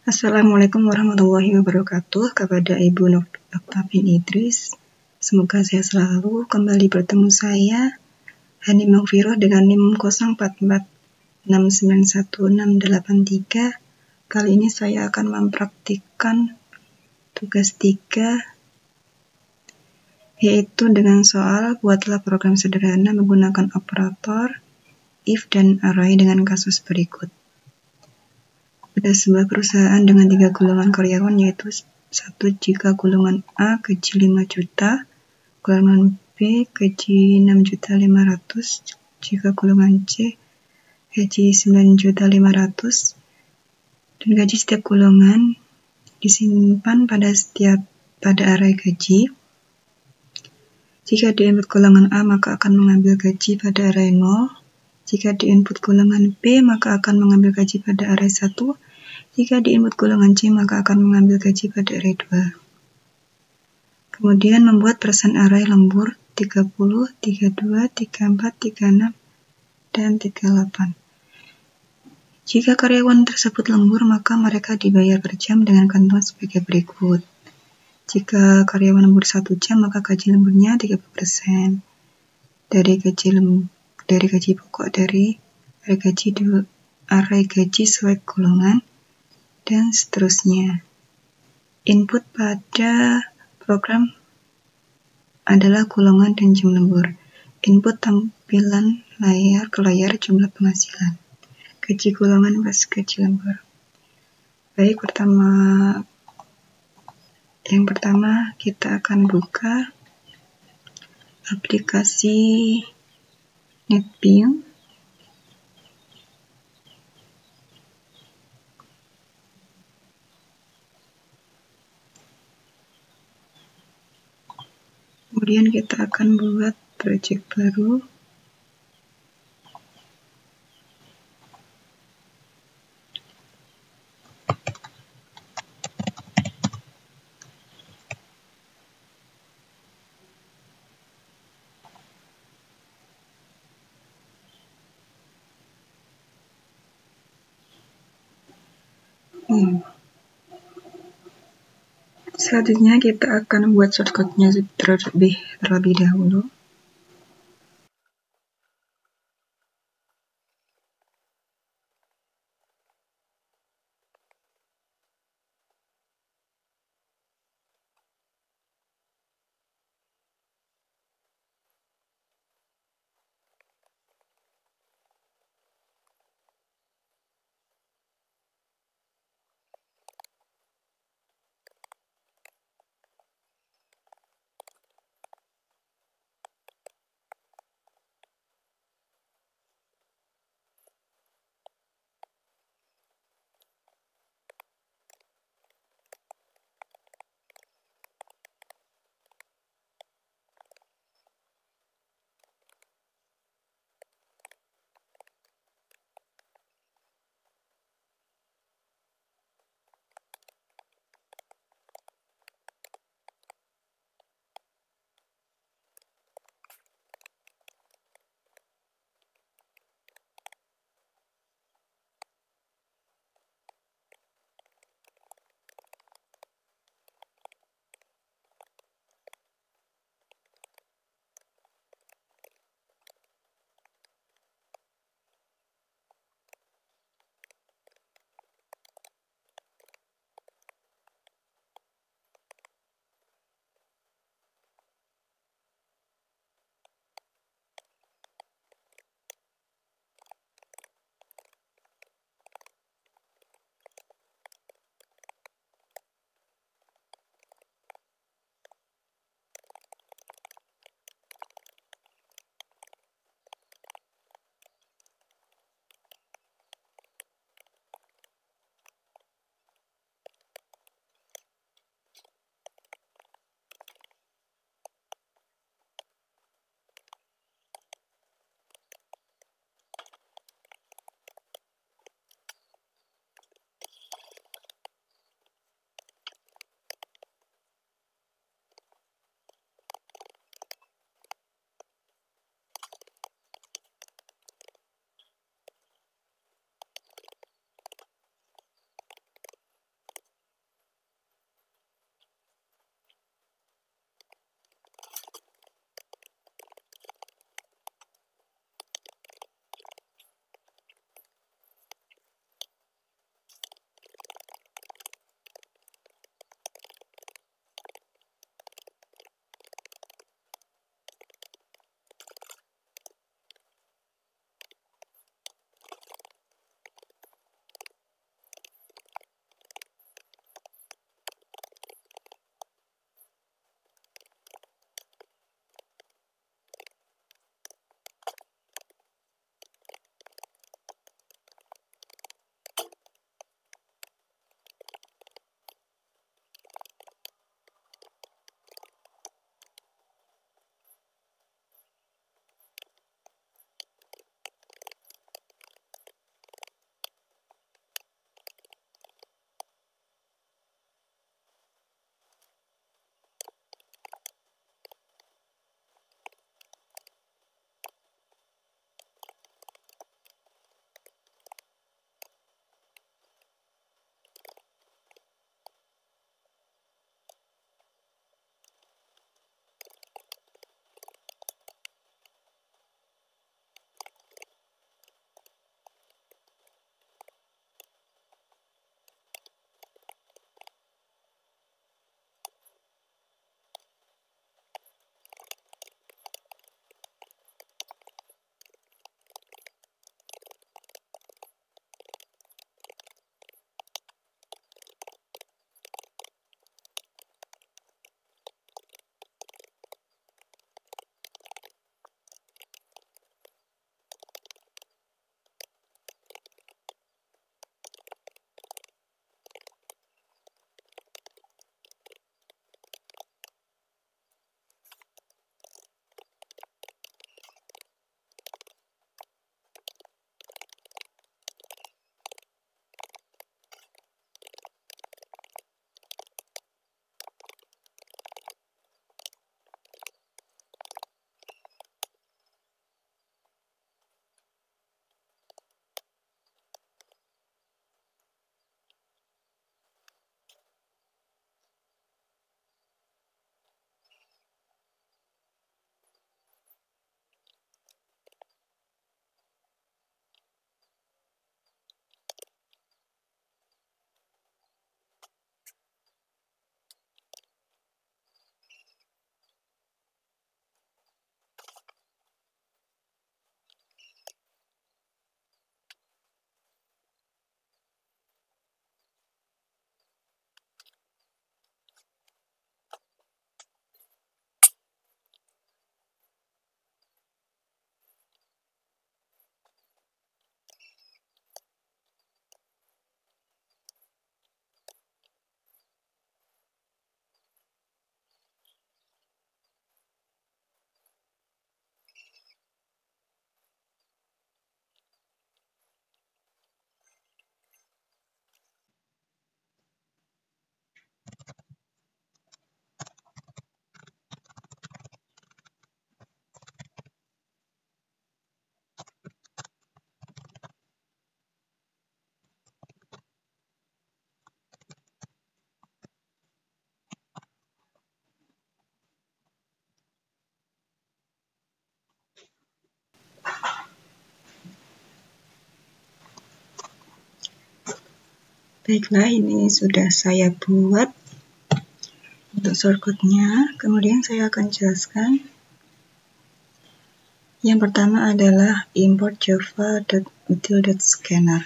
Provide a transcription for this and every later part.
Assalamualaikum warahmatullahi wabarakatuh kepada Ibu Noktafin Idris. Semoga sehat selalu. Kembali bertemu saya, Hani Maghfirah dengan NIM 0446916683. Kali ini saya akan mempraktikkan tugas 3, yaitu dengan soal buatlah program sederhana menggunakan operator if dan array dengan kasus berikut. Pada sebuah perusahaan dengan 3 golongan karyawan, yaitu 1 jika golongan A gaji 5 juta, golongan B gaji 6.500.000, jika golongan C gaji 9.500.000, dan gaji setiap golongan disimpan pada array gaji. Jika di input golongan A maka akan mengambil gaji pada array 0. Jika di input golongan B maka akan mengambil gaji pada array 1. Jika di input golongan C maka akan mengambil gaji pada array 2. Kemudian membuat persen array lembur 30, 32, 34, 36, dan 38. Jika karyawan tersebut lembur maka mereka dibayar per jam dengan ketentuan sebagai berikut. Jika karyawan lembur 1 jam maka gaji lemburnya 30% dari gaji pokok dari array gaji sesuai golongan, dan seterusnya. Input pada program adalah golongan dan jam lembur. Input tampilan ke layar jumlah penghasilan. Gaji golongan plus gaji lembur. Baik, yang pertama kita akan buka aplikasi NetBeans. Kemudian kita akan buat project baru. Selanjutnya kita akan buat shortcut-nya terlebih dahulu. Baiklah, ini sudah saya buat untuk shortcut-nya. Kemudian saya akan jelaskan. Yang pertama adalah import java.util.scanner.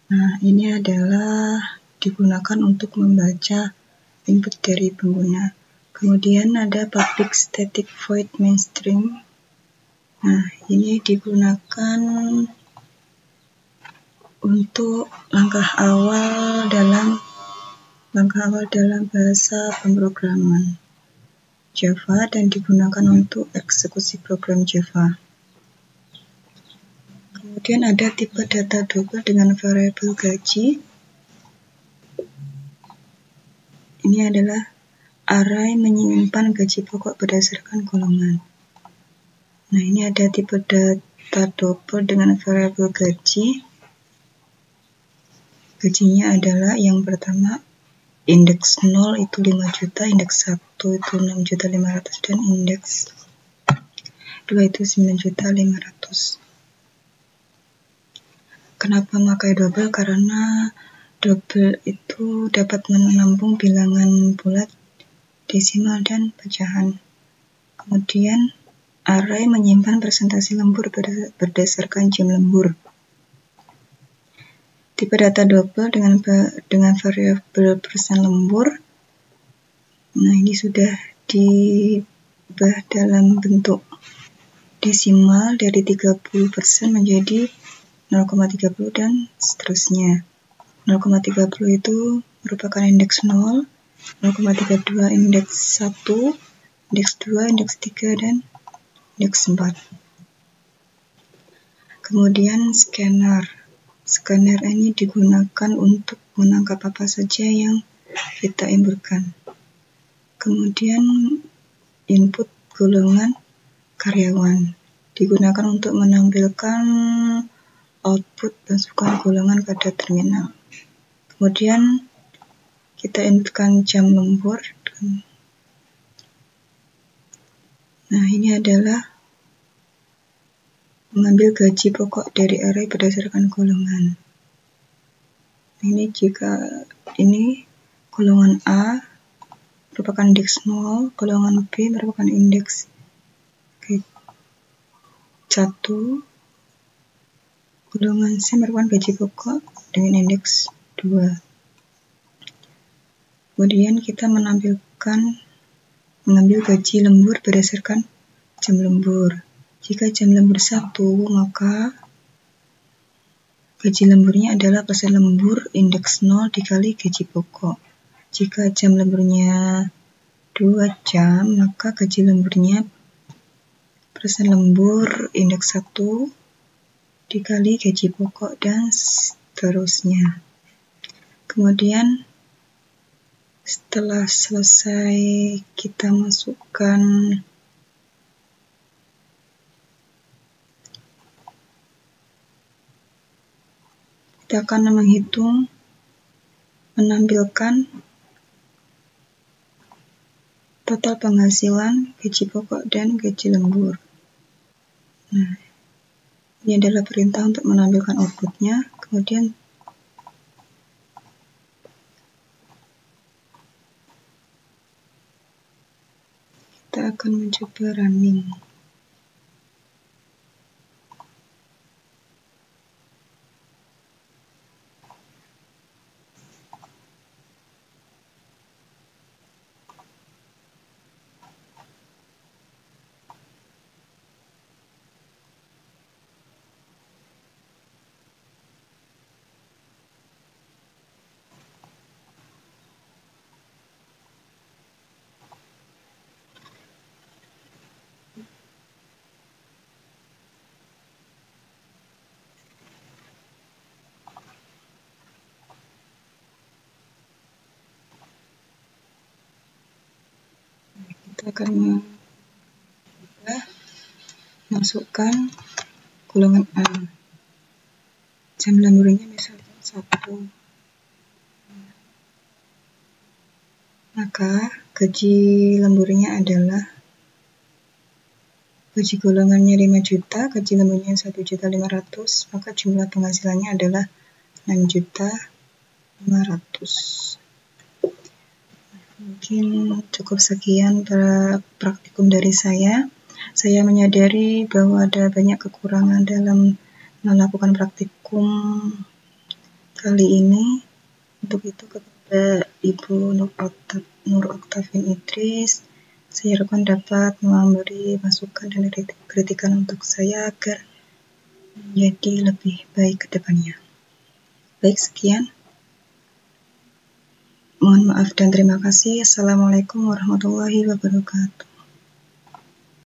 Nah, ini adalah digunakan untuk membaca input dari pengguna. Kemudian ada public static void mainstream. Nah, ini digunakan untuk langkah awal dalam bahasa pemrograman Java dan digunakan untuk eksekusi program Java. Kemudian ada tipe data double dengan variabel gaji. Ini adalah array menyimpan gaji pokok berdasarkan golongan. Nah, ini ada tipe data double dengan variabel gaji. Gajinya adalah yang pertama indeks 0 itu 5 juta, indeks 1 itu 6.500.000 dan indeks 2 itu 9.500.000. Kenapa memakai double? Karena double itu dapat menampung bilangan bulat, desimal, dan pecahan. Kemudian array menyimpan presentasi lembur berdasarkan jam lembur. Tipe data double dengan variabel persen lembur. Nah, ini sudah diubah dalam bentuk desimal dari 30% menjadi 0,30 dan seterusnya. 0,30 itu merupakan indeks 0, 0,32 indeks 1, indeks 2, indeks 3, dan indeks 4. Kemudian scanner. Scanner ini digunakan untuk menangkap apa saja yang kita inputkan. Kemudian input golongan karyawan digunakan untuk menampilkan output masukan golongan pada terminal. Kemudian kita inputkan jam lembur. Nah, ini adalah mengambil gaji pokok dari array berdasarkan golongan. Ini golongan A merupakan indeks 0, golongan B merupakan indeks 1, golongan C merupakan gaji pokok dengan indeks 2. Kemudian kita mengambil gaji lembur berdasarkan jam lembur. Jika jam lembur 1, maka gaji lemburnya adalah persen lembur indeks 0 dikali gaji pokok. Jika jam lemburnya 2 jam, maka gaji lemburnya persen lembur indeks 1 dikali gaji pokok dan seterusnya. Kemudian setelah selesai kita masukkan kita akan menampilkan total penghasilan, gaji pokok, dan gaji lembur. Nah, ini adalah perintah untuk menampilkan outputnya. Kemudian kita akan mencoba running. Kita akan masukkan golongan A. Jam lemburnya misalkan 1. Maka gaji lemburnya adalah gaji golongannya 5 juta, gaji lemburnya 1.500.000, maka jumlah penghasilannya adalah 6.500.000. 500. Mungkin cukup sekian praktikum dari saya. Saya menyadari bahwa ada banyak kekurangan dalam melakukan praktikum kali ini. Untuk itu kepada Ibu Nur Oktavin Idris, saya harapkan dapat memberi masukan dan kritikan untuk saya agar menjadi lebih baik ke depannya. Baik, sekian. Mohon maaf dan terima kasih. Assalamualaikum warahmatullahi wabarakatuh.